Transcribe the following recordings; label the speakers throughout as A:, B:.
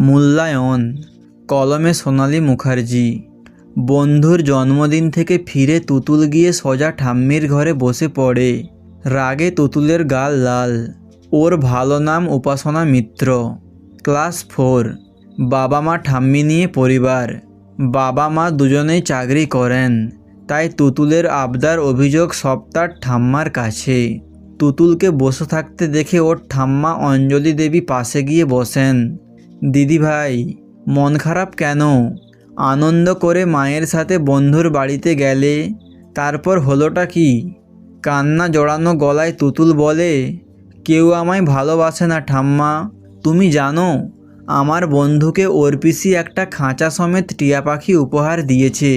A: মূল্যায়ন। কলমে সোনালী মুখার্জি। বন্ধুর জন্মদিন থেকে ফিরে তুতুল গিয়ে সোজা ঠাম্মির ঘরে বসে পড়ে। রাগে তুতুলের গাল লাল। ওর ভালো নাম উপাসনা মিত্র। ক্লাস 4। বাবা মা ঠাম্মি নিয়ে পরিবার। বাবা মা দুজনেই চাকরি করেন, তাই তুতুলের আবদার অভিযোগ সব তার ঠাম্মার কাছে। তুতুলকে বসে থাকতে দেখে ওর ঠাম্মা অঞ্জলি দেবী পাশে গিয়ে বসেন। দিদি ভাই, মন খারাপ কেন? আনন্দ করে মায়ের সাথে বন্ধুর বাড়িতে গেলে, তারপর হলোটা কি? কান্না জড়ানো গলায় তুতুল বলে, কেউ আমায় ভালোবাসে না ঠাম্মা। তুমি জানো, আমার বন্ধুকে ওর পিসি একটা খাঁচা সমেত টিয়া পাখি উপহার দিয়েছে।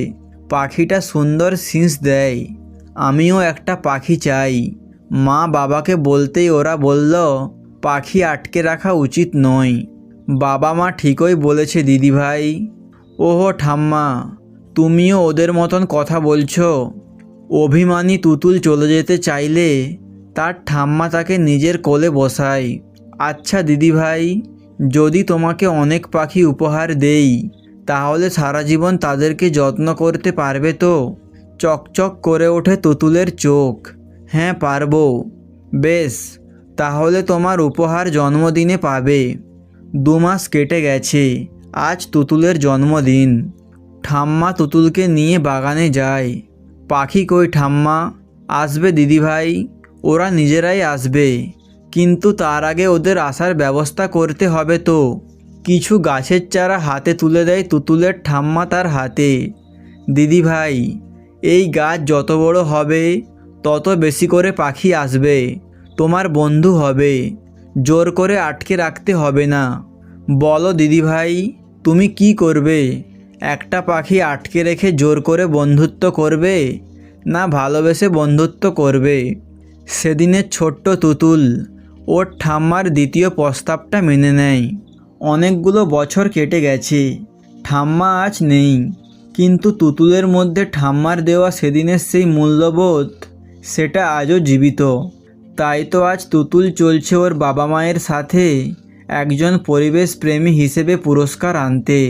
A: পাখিটা সুন্দর শিস দেয়। আমিও একটা পাখি চাই। মা বাবাকে বলতেই ওরা বলল, পাখি আটকে রাখা উচিত নয়। বাবা মা ঠিকই বলেছে দিদিভাই। ওহো ঠাম্মা, তুমিও ওদের মতন কথা বলছো। অভিমানী তুতুল চলে যেতে চাইলে তার ঠাম্মা তাকে নিজের কোলে বসায়। আচ্ছা দিদিভাই, যদি তোমাকে অনেক পাখি উপহার দেই, তাহলে সারা জীবন তাদেরকে যত্ন করতে পারবে তো? চকচক করে ওঠে তুতুলের চোখ। হ্যাঁ পারবো। বেশ, তাহলে তোমার উপহার জন্মদিনে পাবে। 2 মাস কেটে গেছে। আজ তুতুলের জন্মদিন। ঠাম্মা তুতুলকে নিয়ে বাগানে যায়। পাখি কই ঠাম্মা? আসবে দিদিভাই, ওরা নিজেরাই আসবে, কিন্তু তার আগে ওদের আসার ব্যবস্থা করতে হবে তো। কিছু গাছের চারা হাতে তুলে দেয় তুতুলের ঠাম্মা তার হাতে। দিদিভাই, এই গাছ যত বড় হবে তত বেশি করে পাখি আসবে, তোমার বন্ধু হবে। জোর করে আটকে রাখতে হবে না। বলো দিদিভাই, তুমি কি করবে? একটা পাখি আটকে রেখে জোর করে বন্ধুত্ব করবে, না ভালোবেসে বন্ধুত্ব করবে? সেদিনের ছোট্ট তুতুল ওর ঠাম্মার দ্বিতীয় প্রস্তাবটা মেনে নেয়। অনেকগুলো বছর কেটে গেছে। ঠাম্মা আজ নেই, কিন্তু তুতুলের মধ্যে ঠাম্মার দেওয়া সেদিনের সেই মূল্যবোধ, সেটা আজও জীবিত। তাই তো আজ তুতুল চলছে ওর বাবা মায়ের সাথে একজন পরিবেশপ্রেমী হিসেবে পুরস্কার আনতে।